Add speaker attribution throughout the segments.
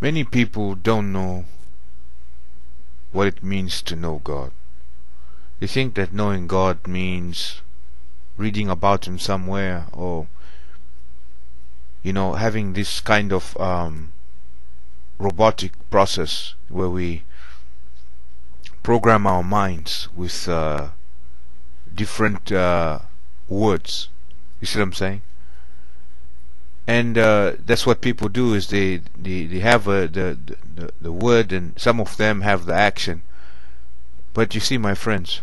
Speaker 1: Many people don't know what it means to know God. They think that knowing God means reading about Him somewhere, or having this kind of robotic process where we program our minds with different words. You see what I'm saying? And that's what people do, is they have the word, and some of them have the action. But you see, my friends,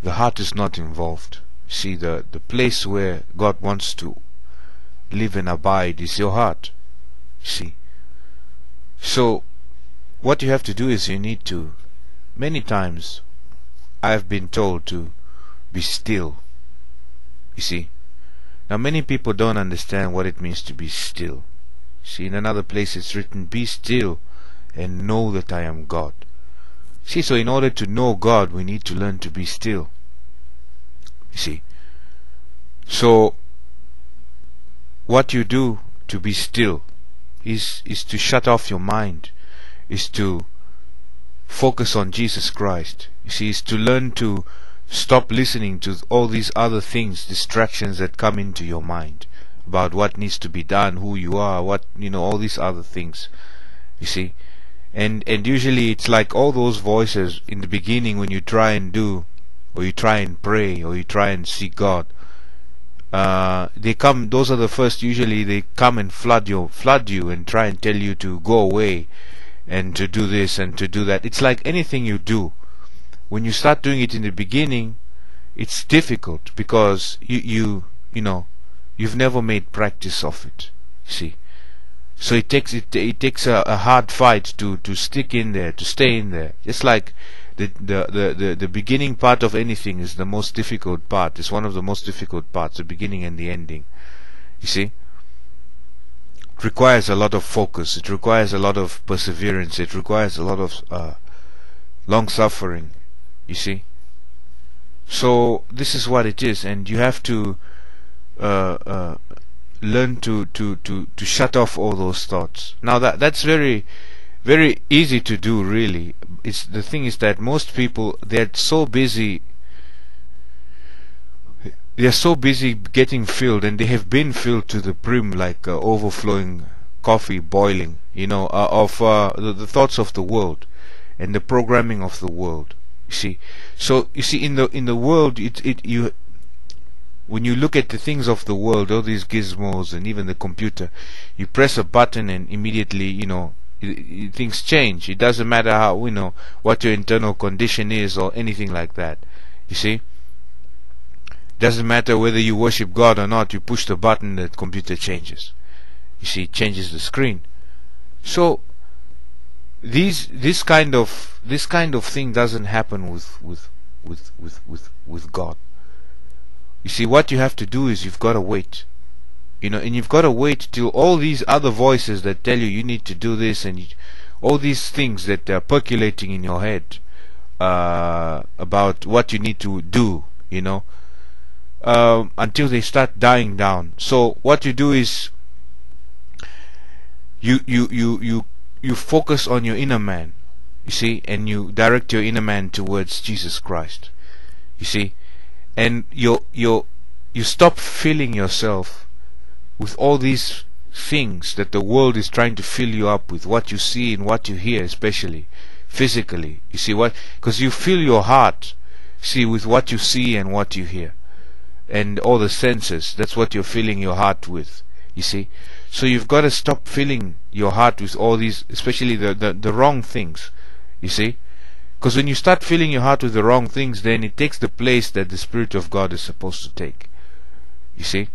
Speaker 1: the heart is not involved. See, the place where God wants to live and abide is your heart. See, so what you have to do is you need to, many times I've been told to be still. You see, now many people don't understand what it means to be still. See, in another place it's written, be still and know that I am God. See, so in order to know God, we need to learn to be still. You see, so what you do to be still is to shut off your mind, is to focus on Jesus Christ. You see, is to learn to stop listening to all these other things, distractions that come into your mind about what needs to be done, who you are, what, all these other things. You see, and usually it's like all those voices in the beginning when you try and do, or you try and pray, or you try and seek God. They come, those are the first, usually they come and flood you and try and tell you to go away and to do this and to do that. It's like anything you do, when you start doing it in the beginning, it's difficult because you've never made practice of it. See, so it takes a hard fight to stick in there, to stay in there. Just like the beginning part of anything is the most difficult part. It's one of the most difficult parts, the beginning and the ending. You see, it requires a lot of focus. It requires a lot of perseverance. It requires a lot of long suffering. You see, so this is what it is, and you have to learn to shut off all those thoughts. Now that's very, very easy to do, really. The thing is that most people, they're so busy getting filled, and they have been filled to the brim, like overflowing coffee boiling, of the thoughts of the world and the programming of the world. You see, so you see, in the world, when you look at the things of the world, all these gizmos and even the computer, you press a button and immediately, things change. It doesn't matter how, what your internal condition is or anything like that. You see, doesn't matter whether you worship God or not. You push the button, the computer changes. You see, it changes the screen. So this kind of thing doesn't happen with God. You see, what you have to do is you've got to wait, and you've got to wait till all these other voices that tell you need to do this, and all these things that are percolating in your head about what you need to do, until they start dying down. So what you do is you focus on your inner man, you see, and you direct your inner man towards Jesus Christ, you see, and you stop filling yourself with all these things that the world is trying to fill you up with, what you see and what you hear, especially physically. You see what? Because you fill your heart, see, with what you see and what you hear, and all the senses. That's what you're filling your heart with. You see, so you've got to stop filling your heart with all these, especially the wrong things. You see, because when you start filling your heart with the wrong things, then it takes the place that the Spirit of God is supposed to take. You see,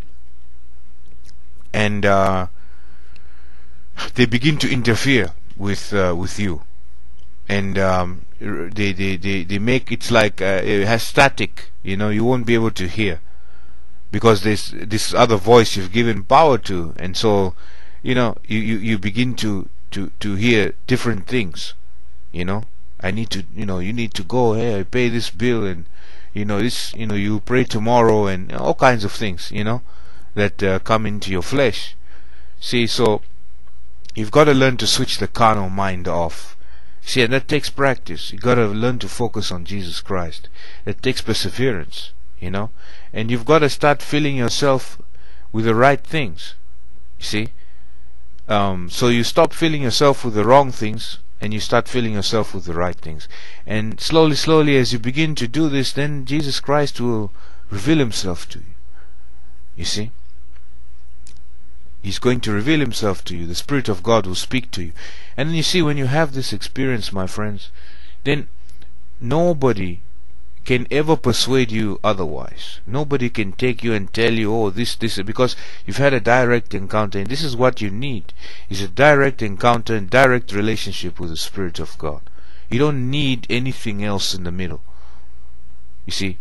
Speaker 1: and they begin to interfere with you, and they make it like it has static. You won't be able to hear, because there's this other voice you've given power to, and so you begin to hear different things. I need to, you need to go here, pay this bill, and this, you pray tomorrow, and all kinds of things, that come into your flesh. See, so You've got to learn to switch the carnal mind off. See, and that takes practice. You've got to learn to focus on Jesus Christ. That takes perseverance, you know. And you've got to start filling yourself with the right things. You see? So you stop filling yourself with the wrong things, and you start filling yourself with the right things. And slowly, as you begin to do this, then Jesus Christ will reveal Himself to you. You see? He's going to reveal Himself to you. The Spirit of God will speak to you. And then you see, when you have this experience, my friends, then nobody can ever persuade you otherwise. Nobody can take you and tell you, oh, this, because you've had a direct encounter, and this is what you need, is a direct encounter and direct relationship with the Spirit of God. You don't need anything else in the middle. You see?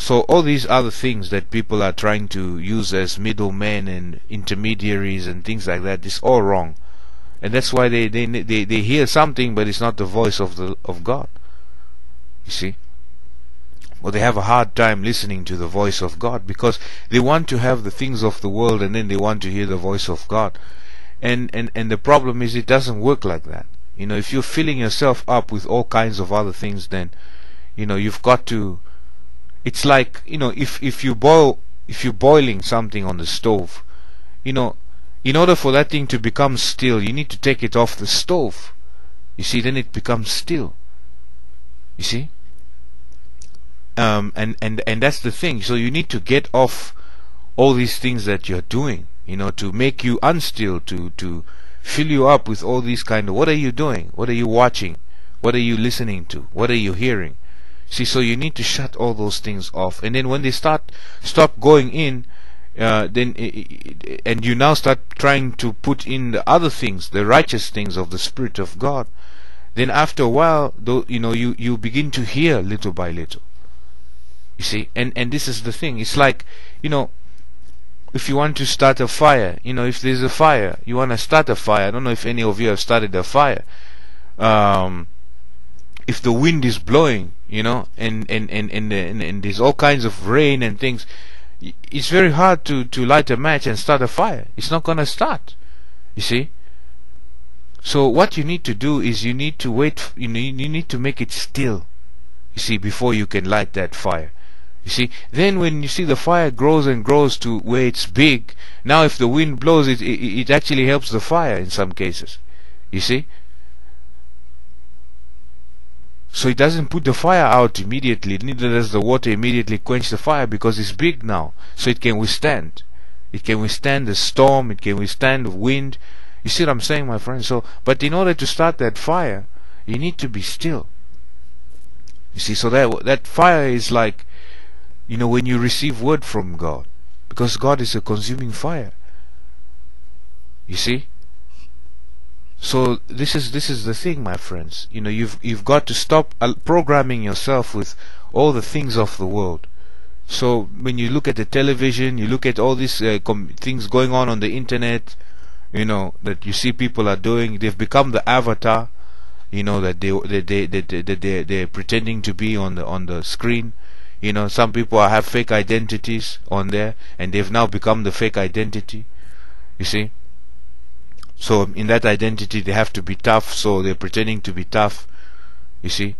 Speaker 1: So all these other things that people are trying to use as middlemen and intermediaries and things like that is all wrong, and that's why they hear something, but it's not the voice of God. You see, well, they have a hard time listening to the voice of God because they want to have the things of the world, and then they want to hear the voice of God. And the problem is, it doesn't work like that. You know, if you're filling yourself up with all kinds of other things, then you know you've got to. It's like, you know, if you're boiling something on the stove, you know, in order for that thing to become still, you need to take it off the stove. You see, then it becomes still. You see, and that's the thing. So you need to get off all these things that you're doing, you know, to make you unstill, to fill you up with all these kind of. What are you doing? What are you watching? What are you listening to? What are you hearing? See, so you need to shut all those things off, and then when they stop going in, and you now start trying to put in the other things, the righteous things of the Spirit of God, then after a while, you know, you begin to hear little by little. You see, and this is the thing. It's like, you know, if you want to start a fire, you know, if there's a fire, you want to start a fire. I don't know if any of you have started a fire. If the wind is blowing, you know, and there's all kinds of rain and things, it's very hard to light a match and start a fire. It's not going to start. You see? So what you need to do is you need to wait. You need to make it still. You see, before you can light that fire. You see, then when you see the fire grows and grows to where it's big, now if the wind blows, it actually helps the fire in some cases. You see? So it doesn't put the fire out immediately, neither does the water immediately quench the fire, because it's big now, so it can withstand. It can withstand the storm, it can withstand the wind. You see what I'm saying, my friend? So, but in order to start that fire, you need to be still. You see, so that fire is like, you know, when you receive word from God, because God is a consuming fire. You see? So this is the thing, my friends. You know, you've got to stop programming yourself with all the things of the world. So when you look at the television, you look at all these things going on the internet, you know, that you see people are doing. They've become the avatar, you know, that they're pretending to be on the screen. You know, some people have fake identities on there, and they've now become the fake identity. You see. So in that identity they have to be tough, so they're pretending to be tough, you see.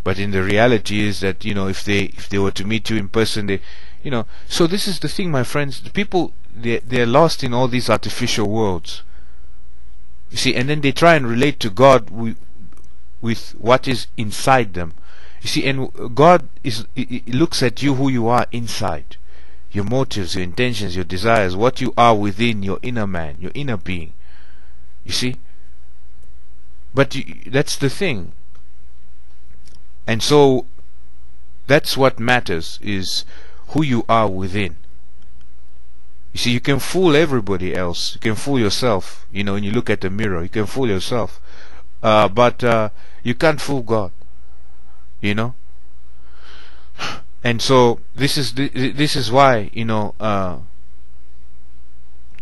Speaker 1: But in the reality is that, you know, if they were to meet you in person, they, you know. So this is the thing, my friends. The people, they're lost in all these artificial worlds, you see, and then they try and relate to God with what is inside them, you see. And God looks at you, who you are inside, your motives, your intentions, your desires, what you are within your inner man, your inner being. You see? But that's the thing. And so that's what matters, is who you are within. You see, you can fool everybody else. You can fool yourself. You know, when you look at the mirror, you can fool yourself. But you can't fool God. You know? And so this is why, you know,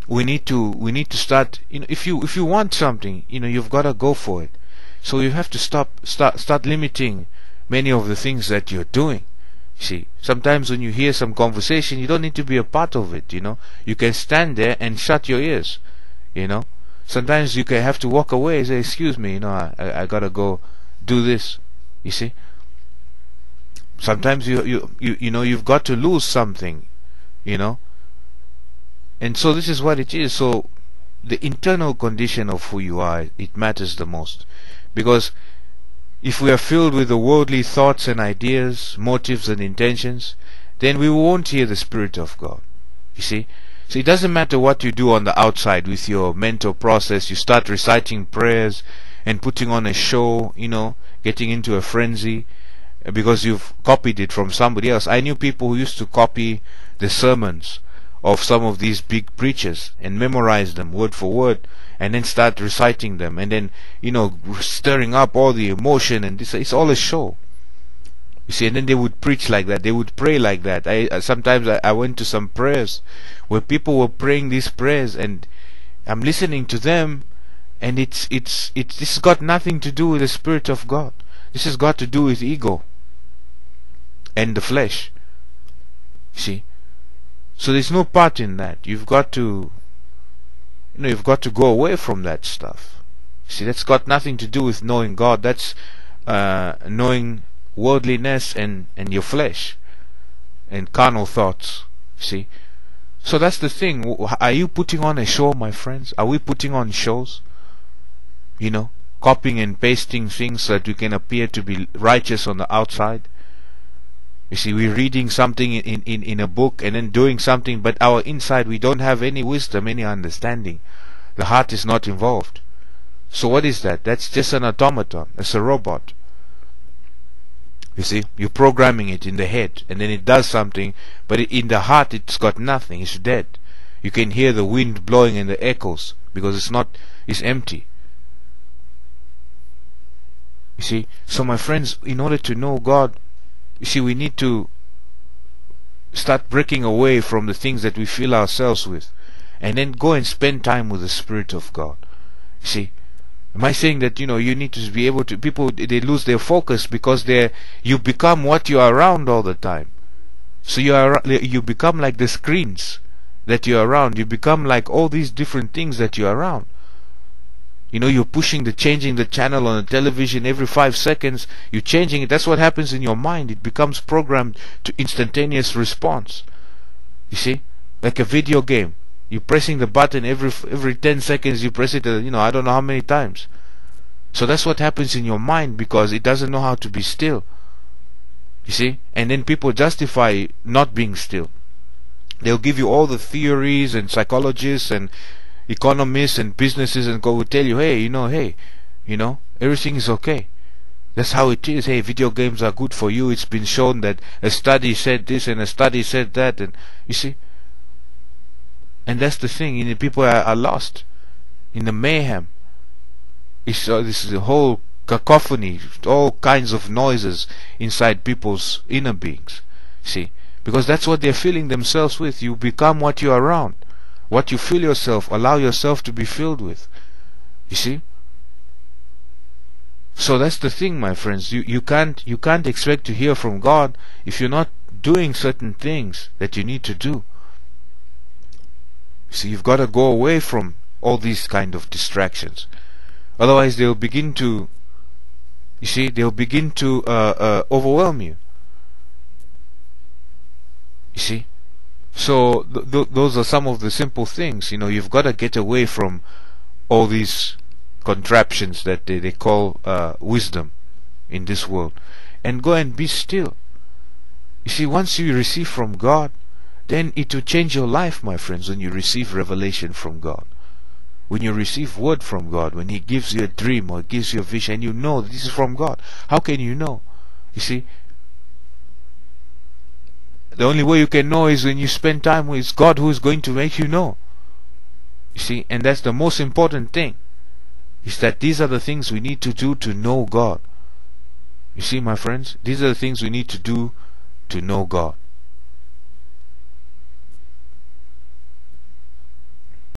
Speaker 1: we need to start, you know, if you want something, you know, you've got to go for it. So you have to start limiting many of the things that you're doing. See, sometimes when you hear some conversation, you don't need to be a part of it, you know. You can stand there and shut your ears, you know. sometimes you can have to walk away and say, excuse me, I gotta go do this. You see, sometimes you've got to lose something, and so this is what it is. So the internal condition of who you are, it matters the most, because if we are filled with the worldly thoughts and ideas, motives and intentions, then we won't hear the Spirit of God. You see? So it doesn't matter what you do on the outside with your mental process. You start reciting prayers and putting on a show, getting into a frenzy because you've copied it from somebody else. I knew people who used to copy the sermons of some of these big preachers and memorize them word for word, and then start reciting them, and then stirring up all the emotion, and it's all a show. You see, and then they would preach like that, they would pray like that. Sometimes I went to some prayers where people were praying these prayers, and I'm listening to them, and this has got nothing to do with the Spirit of God. This has got to do with ego and the flesh. You see, so there's no part in that. You've got to go away from that stuff. See, that's got nothing to do with knowing God. That's knowing worldliness and your flesh and carnal thoughts. See, so that's the thing. Are you putting on a show, my friends? Are we putting on shows? Copying and pasting things so that we can appear to be righteous on the outside. You see, we're reading something in a book and then doing something, but our inside we don't have any wisdom, any understanding. The heart is not involved. So what is that? That's just an automaton. It's a robot. You see, you're programming it in the head, and then it does something, but in the heart it's got nothing. It's dead. You can hear the wind blowing and the echoes because it's empty. You see, so my friends, in order to know God, you see, we need to start breaking away from the things that we fill ourselves with, and then go and spend time with the Spirit of God. You see, am I saying that you need to be able to? People, they lose their focus because you become what you are around all the time. So you become like the screens that you're around. You become like all these different things that you're around. You're changing the channel on the television every 5 seconds. You're changing it. That's what happens in your mind. It becomes programmed to instantaneous response. You see, like a video game. You're pressing the button every 10 seconds. You press it. I don't know how many times. So that's what happens in your mind because it doesn't know how to be still. You see, and then people justify not being still. They'll give you all the theories, and psychologists and economists and businesses and will tell you, hey, everything is okay. That's how it is. Hey, video games are good for you. It's been shown that a study said this and a study said that, and you see. And that's the thing. People are lost in the mayhem. This is a whole cacophony, all kinds of noises inside people's inner beings. See, because that's what they're filling themselves with. You become what you're around. What you fill yourself, allow yourself to be filled with. You see? So that's the thing, my friends. You can't expect to hear from God if you're not doing certain things that you need to do. See, you've got to go away from all these kind of distractions. Otherwise they'll begin to overwhelm you. You see? So those are some of the simple things. You've got to get away from all these contraptions that they call wisdom in this world, and go and be still. You see, once you receive from God, then it will change your life, my friends. When you receive revelation from God, when you receive word from God, when He gives you a dream or gives you a vision, and you know that this is from God. How can you know? You see, the only way you can know is when you spend time with God, who is going to make you know. You see, and that's the most important thing, is that these are the things we need to do to know God. You see, my friends, these are the things we need to do to know God.